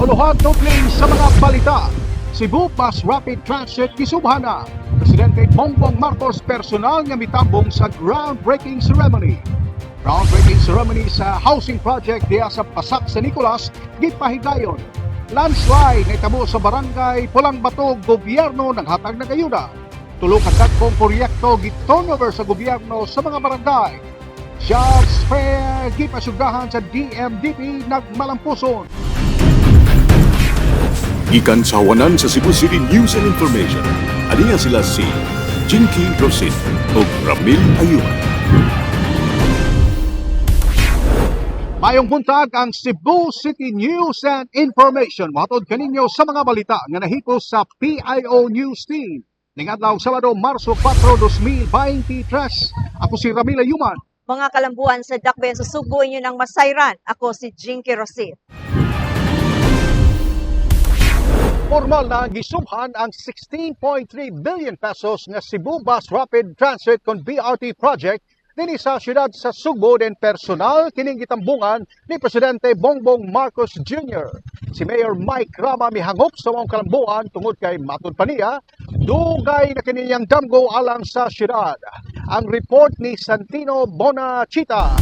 Uluhan tutling sa mga balita. Cebu Bus Rapid Transit kisubhana. Presidente Bongbong Marcos personal nga mitambong sa groundbreaking ceremony. Groundbreaking ceremony sa housing project diya sa Pasak sa Nicolas, gipahigayon. Landslide na itamo sa barangay Pulang Batog, gobyerno ng hatag ng ayuda. Tulo ka dagkong proyekto giturnover sa gobyerno sa mga barangay. Jobs fair gipasugdahan sa DMDP nagmalampuson. Gikan sa hawanan sa Cebu City News and Information. Aniya sila si Jinky Rosin o Ramil Ayuman. Mayong buntag ang Cebu City News and Information. Matod kaninyo sa mga balita nga nahipos sa PIO News Team. Ning adlaw Sabado, Marso 4, 2023. Ako si Ramil Ayuman. Mga kalambuan sa Dakbayan sa Subo, inyo ng Masayran. Ako si Jinky Rosin. Formal na gisubhan ang 16.3 billion pesos nga Cebu Bus Rapid Transit kon BRT project dinhi sa siyudad sa Sugbo den personal kining gitambungan ni Presidente Bongbong Marcos Jr. Si Mayor Mike Rama mihangop sa mga kalambuan tungod kay matud pa niya dugay na kiniyang damgo alang sa siyudad. Ang report ni Santino Bonachita.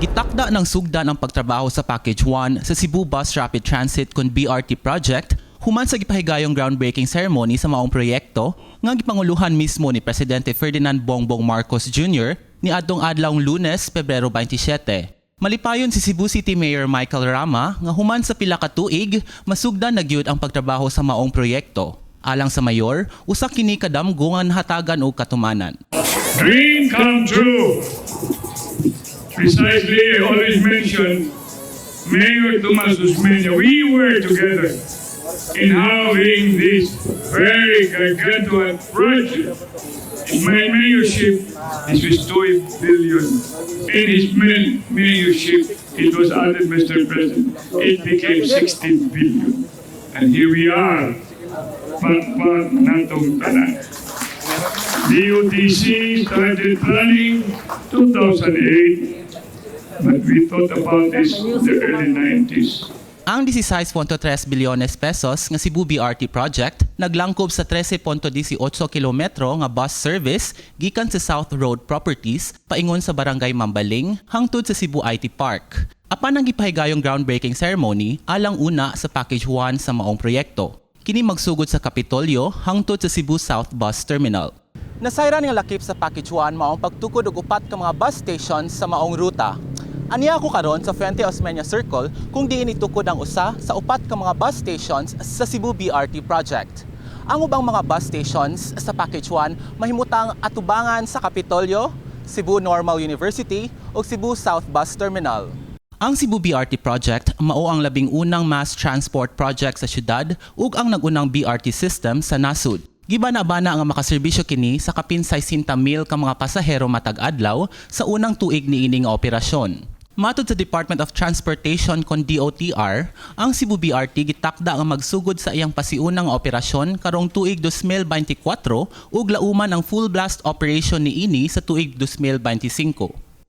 Gitakda ng sugdan ang pagtrabaho sa Package 1 sa Cebu Bus Rapid Transit kon BRT project human sa gipahigayong groundbreaking ceremony sa maong proyekto nga gipanguluhan mismo ni Presidente Ferdinand Bongbong Marcos Jr. ni adtong adlawng Lunes, Pebrero 27. Malipayon si Cebu City Mayor Michael Rama nga human sa pila ka tuig masugdan na gyud ang pagtrabaho sa maong proyekto. Alang sa mayor, usa kini kadamgo nga nahatagan og katumanan. Dream come true. Precisely, I always mention Mayor Tomas Usmeña. We were together in having this very gargantuan project. In my mayorship, this was 2 billion. In his mayorship, it was added, Mr. President. It became 16 billion. And here we are. Pagpag natong tanan. DOTC started planning 2008, but we thought about this in the early 90s. Ang 16.3 bilyones pesos nga Cebu BRT project naglangkob sa 13.18 kilometro nga bus service gikan sa South Road Properties paingon sa Barangay Mambaling hangtod sa Cebu IT Park. Apan ang gipahigayong groundbreaking ceremony alang una sa Package 1 sa maong proyekto. Kini magsugod sa Kapitolyo hangtod sa Cebu South Bus Terminal. Nasayran nga lakip sa Package 1 maong pagtukod og upat ka mga bus stations sa maong ruta. Aniya ako karon sa Fuente Osmeña Circle kung diin itukod ang usa sa upat ka mga bus stations sa Cebu BRT project. Ang ubang mga bus stations sa Package 1 mahimutang atubangan sa Kapitolyo, Cebu Normal University ug Cebu South Bus Terminal. Ang Cebu BRT project mao ang labing unang mass transport project sa syudad ug ang nagunang BRT system sa nasud. Gibana-bana nga makaserbisyo kini sa kapin 60,000 ka mga pasahero matag adlaw sa unang tuig niining nga operasyon. Matod sa Department of Transportation kon DOTR, ang Cebu BRT gitakda nga magsugod sa iyang pasiunang operasyon karong tuig 2024 ug lauman ang full blast operation niini sa tuig 2025.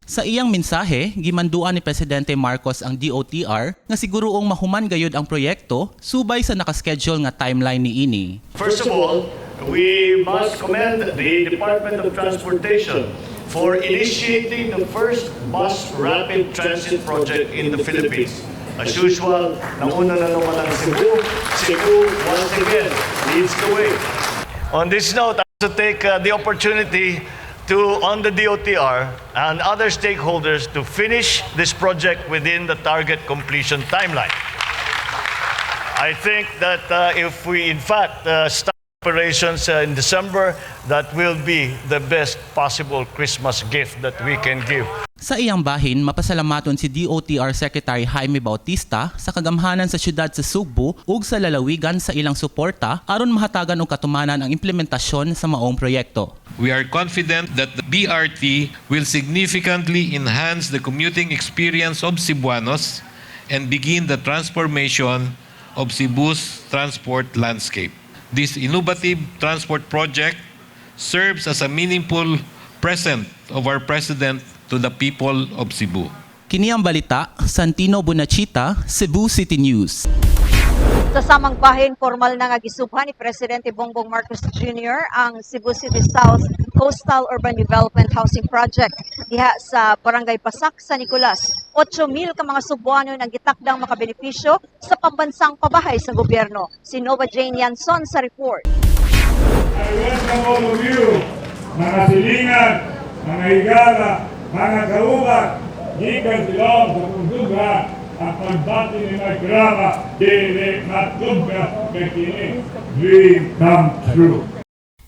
Sa iyang mensahe, gimanduan ni Presidente Marcos ang DOTR nga siguroong mahuman gayud ang proyekto subay sa nakaschedule nga timeline niini. First of all, we must commend the Department of Transportation for initiating the first bus rapid transit project in the Philippines. As usual, nauna na naman ang Cebu. Cebu, once again, leads the way. On this note, I want to take the opportunity on the DOTR and other stakeholders to finish this project within the target completion timeline. I think that if we in fact start operations in December, that will be the best possible Christmas gift that we can give. Sa iyang bahin, mapasalamaton si DOTR Secretary Jaime Bautista sa kagamhanan sa siyudad sa Sugbo ug sa lalawigan sa ilang suporta aron mahatagan og katumanan ang implementasyon sa maong proyekto. We are confident that the BRT will significantly enhance the commuting experience of Cebuanos and begin the transformation of Cebu's transport landscape. This innovative transport project serves as a meaningful present of our President to the people of Cebu. Kini ang balita, Santino Bonachita, Cebu City News. Sa samang bahin, formal na nga gisubhan ni Presidente Bongbong Marcos Jr. ang Cebu City South Coastal Urban Development Housing Project diha sa Barangay Pasak, San Nicolas. 8,000 ka mga Cebuano ang gitakdang makabenepisyo sa pambansang pabahay sa gobyerno. Si Nova Jane Yanson sa report. I welcome all of you, mga silingan, mga higala, mga kaugat, gikan silong sa kundubra, ang pagbati ni Magdrama, dili matubra, kini dream come true.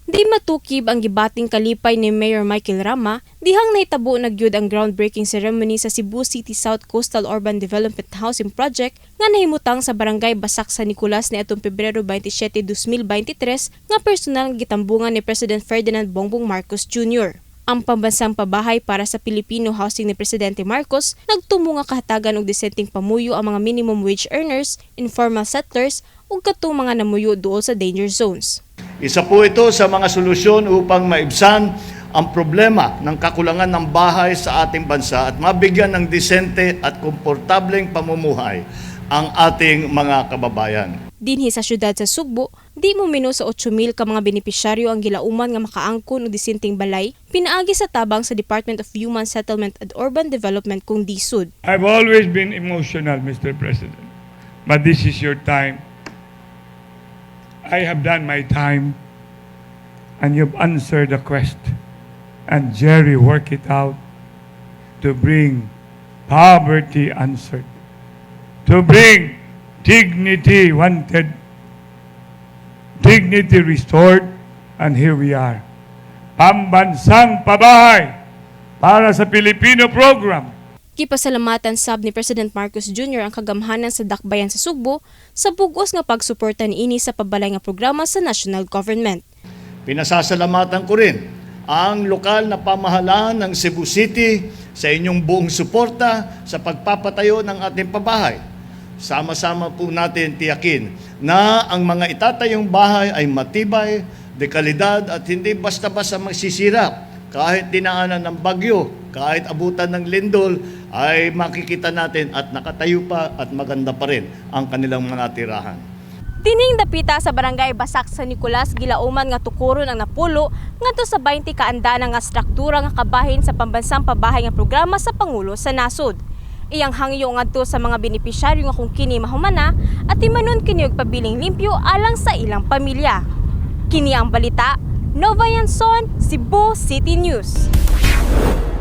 Di matukib ang gibating kalipay ni Mayor Michael Rama, dihang nahitabo nagyud ang groundbreaking ceremony sa Cebu City South Coastal Urban Development Housing Project nga nahimutang sa Barangay Basak, San Nicolas ni atong Pebrero 27, 2023 nga personal nga gitambungan ni President Ferdinand Bongbong Marcos Jr. Ang pambansang pabahay para sa Pilipino housing ni Presidente Marcos nagtumo nga kahatagan og disenteng pamuyo ang mga minimum wage earners, informal settlers ug katong mga namuyo duol sa danger zones. Isa po ito sa mga solusyon upang maibsan ang problema ng kakulangan ng bahay sa ating bansa at mabigyan ng disente at komportableng pamumuhay ang ating mga kababayan. Dinhi sa syudad sa Sugbo, di mo mino sa 8,000 ka mga benepisyaryo ang gilauman nga makaangkon og disenteng balay, pinaagi sa tabang sa Department of Human Settlement and Urban Development kung DSUD. I've always been emotional, Mr. President, but this is your time. I have done my time, and you've answered the quest. And Jerry worked it out to bring poverty answered, to bring dignity wanted, dignity restored, and here we are. Pambansang pabahay para sa Pilipino program. Gipasalamatan sab ni President Marcos Jr. ang kagamhanan sa dakbayan sa Sugbo sa bugos nga pagsuporta niini sa pabalay nga programa sa national government. Pinasasalamatan ko rin ang lokal na pamahalaan ng Cebu City sa inyong buong suporta sa pagpapatayo ng ating pabahay. Sama-sama po natin tiyakin na ang mga itatayong bahay ay matibay, de kalidad at hindi basta-basta magsisira. Kahit dinaanan ng bagyo, kahit abutan ng lindol, ay makikita natin at nakatayo pa at maganda pa rin ang kanilang mga tirahan. Dining dapita sa Barangay Basak, San Nicolas, gilauman nga tukuron ang napulo ngadto sa 20 kaandana nga struktura nga kabahin sa pambansang pabahay nga programa sa Pangulo sa nasod. Iyang hangyo ngadto sa mga benepisyaryo nga kung kini mahumana at imanon kini og pabiling limpyo alang sa ilang pamilya. Kini ang balita, Nova Yanson, Cebu City News.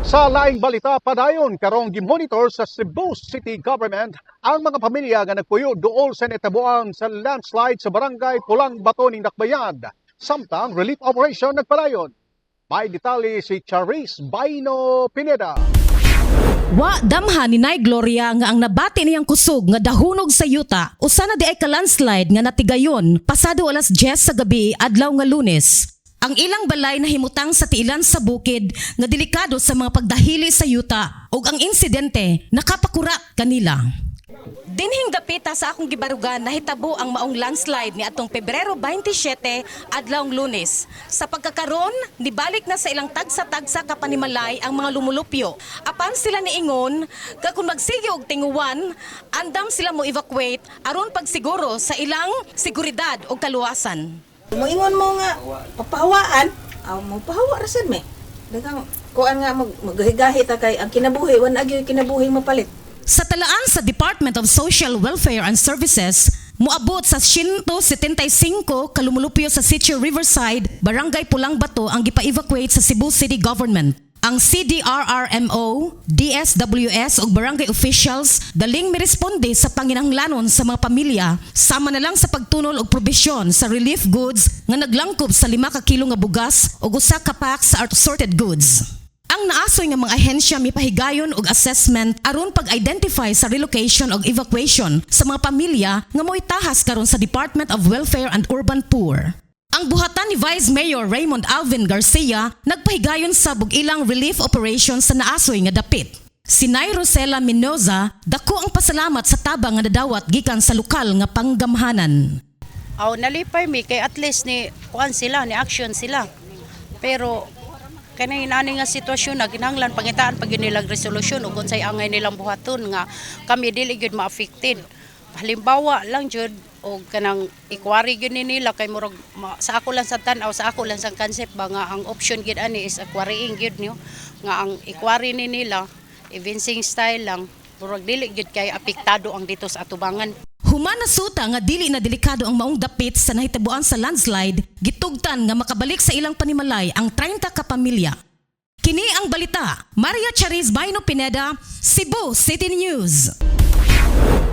Sa laing balita padayon karong gimonitor sa Cebu City Government ang mga pamilya nga nagpuyo duol sa netabuan sa landslide sa Barangay Pulang Bato ning Dakbayan. Samtang relief operation nagpadayon. May detalye si Charis Baino Pineda. Wa damhan ni Nay Gloria nga ang nabati niyang kusog nga dahunog sa yuta usa na di ay ka-landslide nga natigayon pasado alas 10 sa gabi adlaw nga Lunes. Ang ilang balay na himutang sa tiilan sa bukid nga delikado sa mga pagdahili sa yuta ug ang insidente nakapakurat kanila. Dinhing dapita sa akong gibarugan nahitabo ang maong landslide ni atong Pebrero 27 adlawng Lunes. Sa pagkakaron, nibalik na sa ilang tagsa-tagsa kapanimalay ang mga lumulupyo. Apan sila niingon, kung magsige og tinguwan, andam sila mo evacuate aron pagsiguro sa ilang seguridad o kaluwasan. Moingon mo nga papahawaan, mo pahawa ra sad me. Daghang kuan nga maghigahi ta kay ang kinabuhi wan agyo kinabuhi mapalit. Sa talaan sa Department of Social Welfare and Services, muabot sa 175 kalumulupyo sa Sitio Riverside, Barangay Pulang Bato ang gipa-evacuate sa Cebu City Government. Ang CDRRMO, DSWS ug barangay officials daling miresponde sa panginahanglanon sa mga pamilya sama na lang sa pagtunol og probisyon sa relief goods nga naglangkob sa 5 ka kilo nga bugas ug 1 ka pack sa assorted goods. Ang naasoy nga mga ahensya mipahigayon og assessment aron pag-identify sa relocation og evacuation sa mga pamilya nga moitahas karon sa Department of Welfare and Urban Poor. Ang buhatan ni Vice Mayor Raymond Alvin Garcia nagpahigayon sa ilang relief operations sa naasoy nga dapit. Si Nay Rosela Mendoza dako ang pasalamat sa tabang nga nadawat gikan sa lokal nga panggamhanan. Nalipay mi kay at least ni kuan sila, ni action sila. Pero kanay nani nga sitwasyon na kinahanglan pangitaan pag nilang resolusyon ug unsay angay nilang buhaton nga kami dili gyud ma-affected. halimbawa lang jud o kanang ikwari gyud ni nila kay murag sa ako lang sa tan-aw, sa ako lang sa concept ba nga ang option gyud ani is aquarying gyud niyo nga ang ikwari ni nila evincing style lang murag dili gyud kay apektado ang dito sa atubangan. Human na suta nga dili na delikado ang maong dapit sa nahitabuan sa landslide, gitugtan nga makabalik sa ilang panimalay ang 30 ka pamilya. Kini ang balita. Maria Charis Baino Pineda, Cebu City News.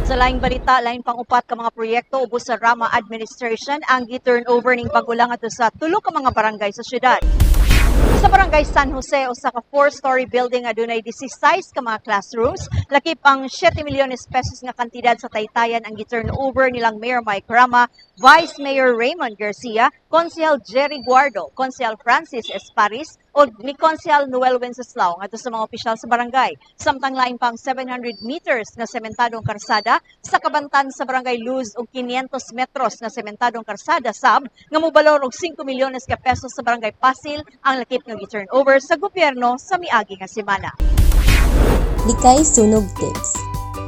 Sa laing balita, laing pang-upat ka mga proyekto ubos sa Rama Administration ang gi-turnover ning bagulang ato sa tulo ka mga barangay sa syudad. Sa barangay San Jose, usa ka 4-story building adunay 16 ka mga classrooms, lakip ang 7 milyones pesos nga kantidad sa taytayan ang gi-turnover nilang Mayor Mike Rama, Vice Mayor Raymond Garcia, Konsehal Jerry Guardo, Konsehal Francis Esparis, o ni Konsehal Noel Wenceslao ngadto sa mga opisyal sa barangay. Samtang lain pang 700 meters na sementadong karsada sa kabantan sa barangay Luz ug 500 metros na sementadong karsada sab nga mobalor og 5 milyones ka pesos sa barangay Pasil ang lakip nga gi-turnover sa gobyerno sa miagi nga semana. Likay sunog tips.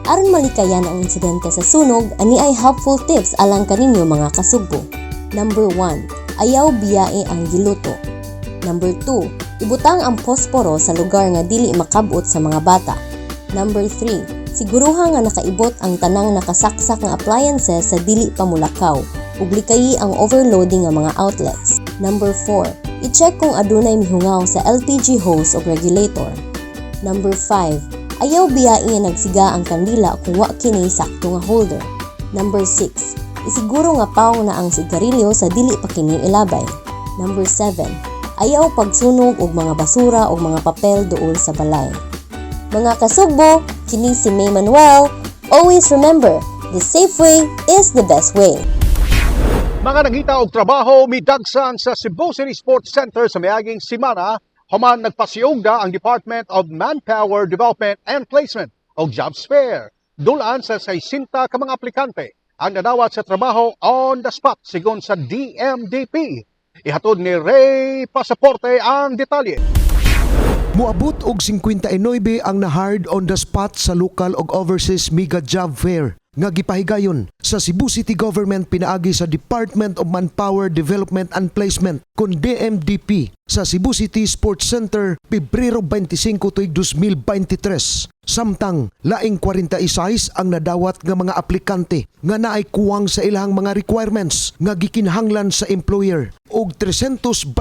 Aron malikayan ang insidente sa sunog, ani ay helpful tips alang kaninyo mga kasugbo. Number 1, ayaw biyae ang giluto. Number 2, ibutang ang posporo sa lugar nga dili makabot sa mga bata. Number 3, siguruha nga nakaibot ang tanang nakasaksak nga appliances sa dili pamulakaw ug likayi ang overloading nga mga outlets. Number 4, i-check kung adunay mihungaw sa LPG hose o regulator. Number 5, ayaw biyae nga nagsiga ang kandila kung wa kini sakto nga holder. Number 6, isiguro nga paong na ang sigarilyo sa dili pa kini ilabay. Number 7, ayaw pagsunog og mga basura o mga papel duol sa balay. Mga kasugbo, kini si May Manuel. Always remember, the safe way is the best way. Mga nangita og trabaho midagsan sa Cebu City Sports Center sa miaging semana, human nagpasiyongda ang Department of Manpower Development and Placement o Jobs Fair. Dulaan sa 60 ka mga aplikante ang nadawat sa trabaho on the spot sigon sa DMDP. Ihatod ni Ray Pasaporte ang detalye. Muabot og 59 ang na-hard on the spot sa local ug overseas mega job fair nga gipahigayon sa Cebu City Government pinaagi sa Department of Manpower Development and Placement kun DMDP sa Cebu City Sports Center Pebrero 25 tuig 2023. Samtang laing 46 ang nadawat nga mga aplikante nga naay kuwang sa ilang mga requirements nga gikinahanglan sa employer ug 328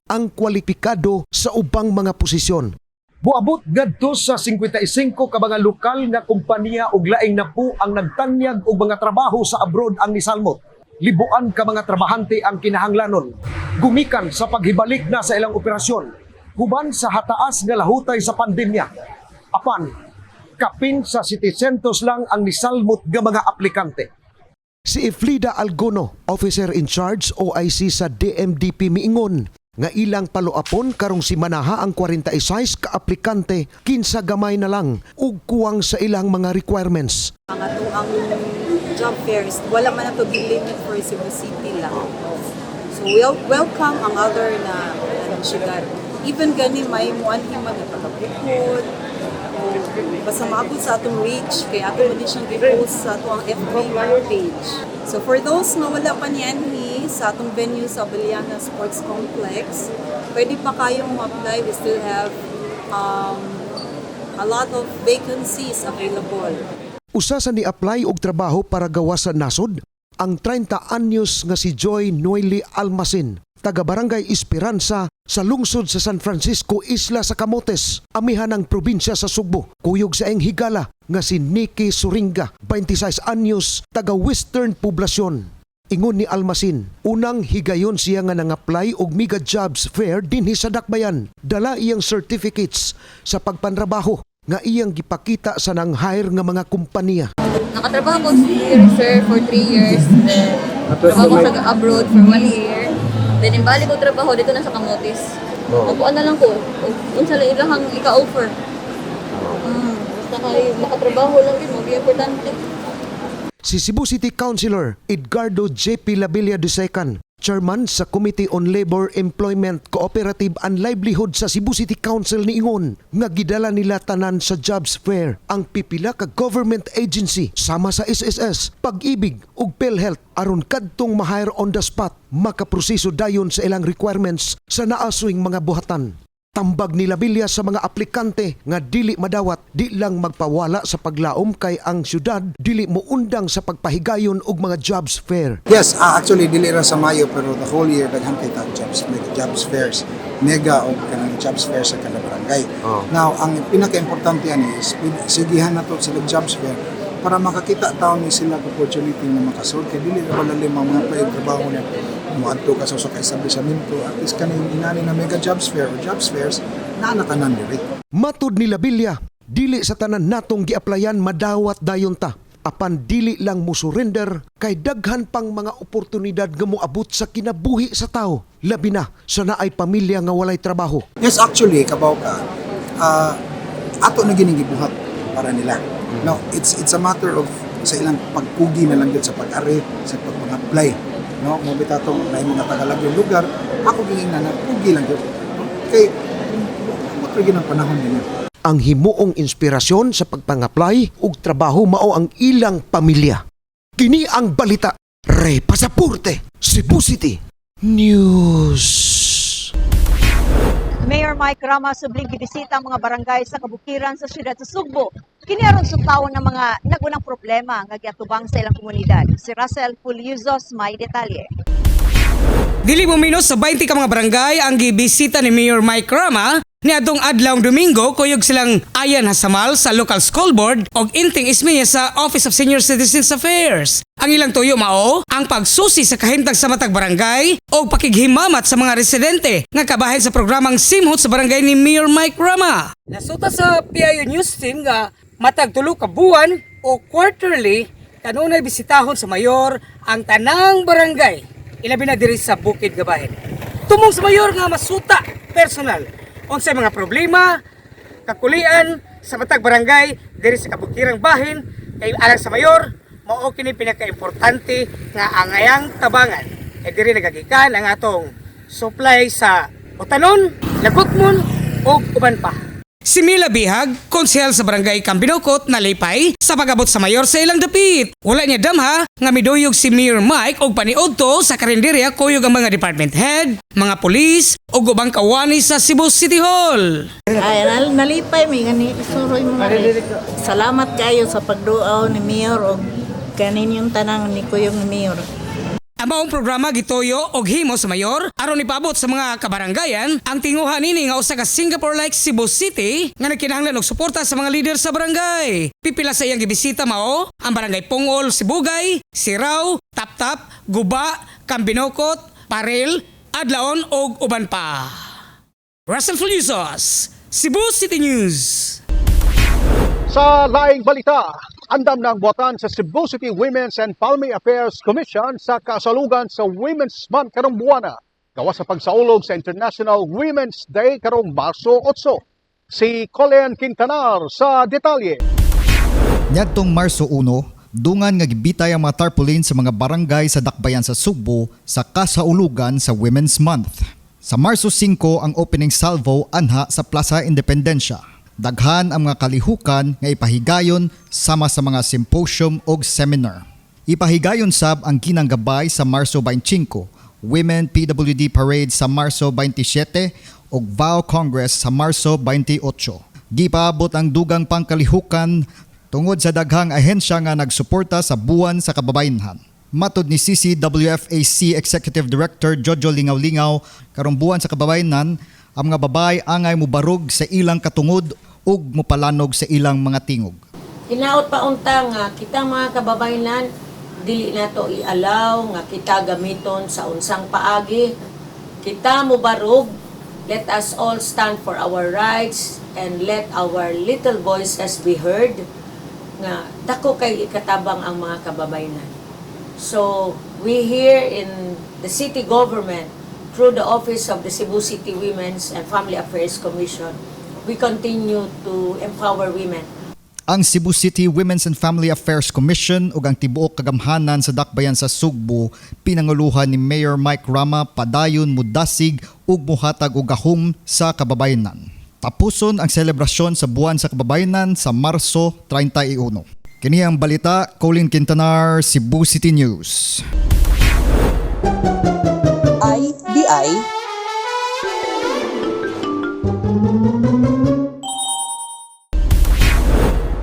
ang kwalipikado sa ubang mga posisyon. Buabot ngadto sa 55 ka mga lokal nga kompanya ug laing na po ang nagtanyag og mga trabaho sa abroad ang nisalmot. Libuan ka mga trabahante ang kinahanglanon. Gumikan sa paghibalik na sa ilang operasyon. Huban sa hataas nga lahutay sa pandemya. Apan, kapin sa city centers lang ang nisalmot nga mga aplikante. Si Eflida Algono, Officer in Charge OIC sa DMDP miingon nga ilang paluapon karong si manaha ang 46 ka aplikante kinsa gamay na lang ug kuwang sa ilang mga requirements. Ang ato ang job fairs, wala man ato limit for Cebu City lang. So we'll welcome ang other na syudad. Even gani may muan himan na pagkabukod, basta maabot sa atong reach, kaya ato man din siyang i-post sa atong FB page. So for those na wala pa niyan sa atong venue sa Abeliana Sports Complex, pwede pa kayong apply. We still have a lot of vacancies available. Usa sa ni-apply og trabaho para gawas sa nasod, ang 30 anyos nga si Joy Noely Almacin, taga Barangay Esperanza sa lungsod sa San Francisco, Isla sa Camotes, amihan ng probinsya sa Sugbo. Kuyog sa iyang higala nga si Nikki Suringa, 26 anyos, taga Western Poblasyon. Ingon ni Almacin, unang higayon siya nga nang-apply og mega jobs fair dinhi sa Dakbayan. Dala iyang certificates sa pagpanrabaho nga iyang gipakita sa nang-hire nga mga kumpanya. Nakatrabaho ko here, sir, for 3 years. Then, trabaho ko sa abroad for 1 year. Then, imbali ko trabaho dito na sa Camotes. Mapuan na lang ko. Unsa lang ilahang ika-offer. Basta kayo makatrabaho lang din, mga importante. Si Cebu City Councilor Edgardo J.P. Labilla II Chairman sa Committee on Labor, Employment, Cooperative and Livelihood sa Cebu City Council niingon nga gidala nila tanan sa jobs fair ang pipila ka government agency sama sa SSS, Pag-ibig ug PhilHealth aron kadtong ma-hire on the spot makaproseso dayon sa ilang requirements sa naaswing mga buhatan. Tambag nila Bilya sa mga aplikante nga dili madawat, di lang magpawala sa paglaom kay ang syudad dili mo undang sa pagpahigayon og mga jobs fair. Yes, actually dili ra sa Mayo pero the whole year daghan kay ta jobs fairs, mega o kanang jobs fairs sa kada barangay. Now, ang pinaka-importante ani is sigihan nato sila jobs fair para makakita taon ni sila opportunity na makasold kay dili ra malalim ang mga trabaho na muadto ka sa establishmento at least kaning inani na mega jobs fair o jobs fairs na natanan diri. Matud nila Bilya, dili sa tanan natong giaplayan madawat dayon ta. Apan dili lang mo surrender kay daghan pang mga oportunidad nga moabot sa kinabuhi sa tao, labi na sa naay pamilya nga walay trabaho. Yes, actually kabaw ka ato na gining gibuhat para nila. No, it's a matter of sa ilang pagpugi na lang sa pag-ari, sa pag-apply. No, mo bitato na mga tagalag yung lugar, ako gingin na pugi lang yun. Kay matugi ng panahon din. Ang himuong inspirasyon sa pagpang-apply ug trabaho mao ang ilang pamilya. Kini ang balita. Ray Pasaporte, Cebu City News. Mayor Mike Rama subling gibisita ang mga barangay sa kabukiran sa siyudad sa Sugbo. Kini aron sugtawon ng mga nagunang problema nga giatubang sa ilang komunidad. Si Russell Puliuzos may detalye. Dili mo minos sa 20 ka mga barangay ang gibisita ni Mayor Mike Rama niadtong adlawng Domingo kuyog silang ayan hasamal sa local school board og inting ismiya sa Office of Senior Citizens Affairs. Ang ilang tuyo mao ang pagsusi sa kahimtang sa matag barangay o pakighimamat sa mga residente nga kabahin sa programang Simhot sa barangay ni Mayor Mike Rama. Nasuta sa PIO News Team nga matag tulo ka buwan o quarterly kanunay bisitahon sa mayor ang tanang barangay ilabi na diri sa Bukid Gabahin. Tumong sa mayor nga masuta personal unsay mga problema kakulian sa matag barangay diri sa kabukirang bahin kay alang sa mayor mao kini pinaka-importante nga angayang tabangan kay diri nagagikan ang atong supply sa utanon, lagutmon ug uban pa. Si Mila Bihag, konsehal sa barangay Kambinokot, nalipay sa pag-abot sa mayor sa ilang dapit. Wala niya damha nga miduyog si Mayor Mike og paniudto sa karinderya kuyog ang mga department head, mga pulis ug ubang kawani sa Cebu City Hall. Ay, nalipay mi gani suroy mo. Salamat kayo sa pagduaw ni Mayor og kanin yung tanang ni kuyog ni Mayor. Ang maong programa gitoyo og himo sa mayor aron ipabot sa mga kabaranggayan ang tinguhan nini nga usa ka Singapore-like Cebu City nga nagkinahanglan og suporta sa mga leader sa barangay. Pipila sa iyang gibisita mao ang barangay Pungol, Sibugay, Siraw, Taptap, Guba, Kambinokot, Parel, Adlaon ug uban pa. Russell Fulisos, Cebu City News. Sa laing balita, andam ng buwatan sa Cebu City Women's and Family Affairs Commission sa kasalugan sa Women's Month karong buwana. Gawa sa pagsaulog sa International Women's Day karong Marso 8. Si Colleen Quintanar sa detalye. Niadtong Marso 1, dungan nga gibitay ang mga tarpaulin sa mga barangay sa dakbayan sa Sugbo sa kasaulugan sa Women's Month. Sa Marso 5 ang opening salvo anha sa Plaza Independencia. Daghan ang mga kalihukan nga ipahigayon sama sa mga symposium o seminar. Ipahigayon sab ang kinanggabay sa Marso 25, Women PWD Parade sa Marso 27 ug VAO Congress sa Marso 28. Gipaabot ang dugang pangkalihukan tungod sa daghang ahensya nga nagsuporta sa buwan sa kababayenhan. Matod ni CCWFAC Executive Director Jojo Lingaw-Lingaw, karong buwan sa kababayenan, ang mga babay angay mubarog sa ilang katungod ug mupalanog sa ilang mga tingog. Hinaot pa unta nga kita mga kababayenan dili nato ialaw nga kita gamiton sa unsang paagi. Kita mubarog, let us all stand for our rights and let our little voices be heard nga dako kay ikatabang ang mga kababayenan. So we here in the city government through the office of the Cebu City Women's and Family Affairs Commission, we continue to empower women. Ang Cebu City Women's and Family Affairs Commission ug ang tibuok kagamhanan sa dakbayan sa Sugbo pinanguluhan ni Mayor Mike Rama padayon mudasig ug muhatag og gahom sa kababayenan. Tapuson ang selebrasyon sa buwan sa kababayenan sa Marso 31. Kini ang balita, Colin Quintanar, Cebu City News. IBI.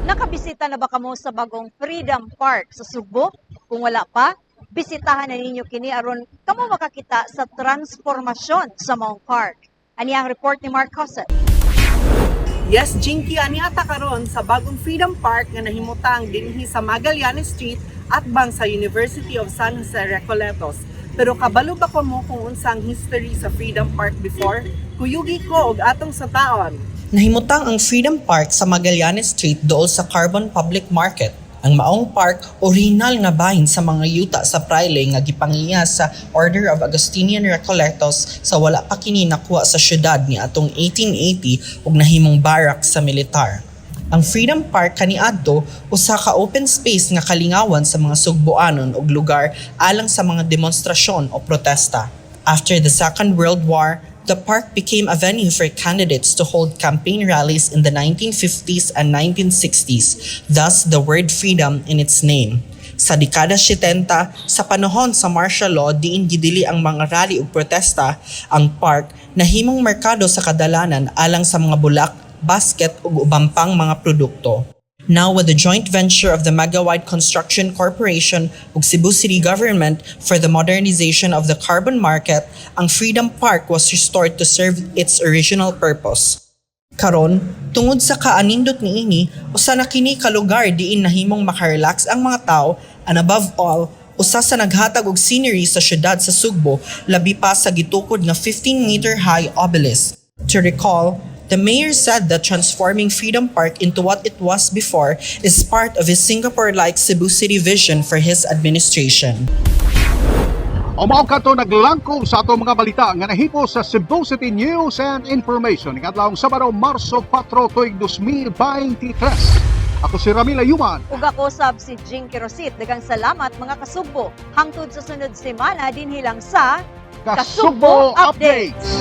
Nakabisita na ba kamo sa bagong Freedom Park sa Subo? Kung wala pa, bisitahan na ninyo kini aron kamo makakita sa transformasyon sa maong park. Ani ang report ni Mark Cosset. Yes, Jinky, ani ata karon sa bagong Freedom Park nga nahimutang dinhi sa Magallanes Street at bang sa University of San Jose Recoletos. Pero kabalo ba ko mo kung unsang history sa Freedom Park before? Kuyugi ko og atong sa taon. Nahimutang ang Freedom Park sa Magallanes Street dool sa Carbon Public Market. Ang maong park, original nga bahin sa mga yuta sa Praile nga gipangiya sa Order of Augustinian Recoletos sa wala pa kini nakuha sa syudad ni atong 1880 ug nahimong barak sa militar. Ang Freedom Park kaniadto usa ka open space nga kalingawan sa mga Sugboanon ug lugar alang sa mga demonstrasyon o protesta. After the Second World War, the park became a venue for candidates to hold campaign rallies in the 1950s and 1960s, thus the word freedom in its name. Sa dekada 70, sa panahon sa martial law diin gidili ang mga rally ug protesta, ang park nahimong merkado sa kadalanan alang sa mga bulak, basket ug ubang pang mga produkto. Now with the joint venture of the Megawide Construction Corporation ug Cebu City Government for the modernization of the carbon market, ang Freedom Park was restored to serve its original purpose. Karon, tungod sa kaanindot niini, usa na kini ka lugar diin nahimong makarelax ang mga tao, and above all, usa sa naghatag og scenery sa syudad sa Sugbo, labi pa sa gitukod nga 15-meter high obelisk. To recall, the mayor said that transforming Freedom Park into what it was before is part of his Singapore-like Cebu City vision for his administration. O mao kato naglangkob sa ato mga balita nga nahimo sa Cebu City News and Information ikadlawong Sabado, Marso 4, tuig 2023. Ako si Ramila Yuman. Ug ako sab si Jinky Rosit. Daghang salamat mga kasugbo. Hangtod sa sunod semana dinhi lang sa Kasugbo Updates.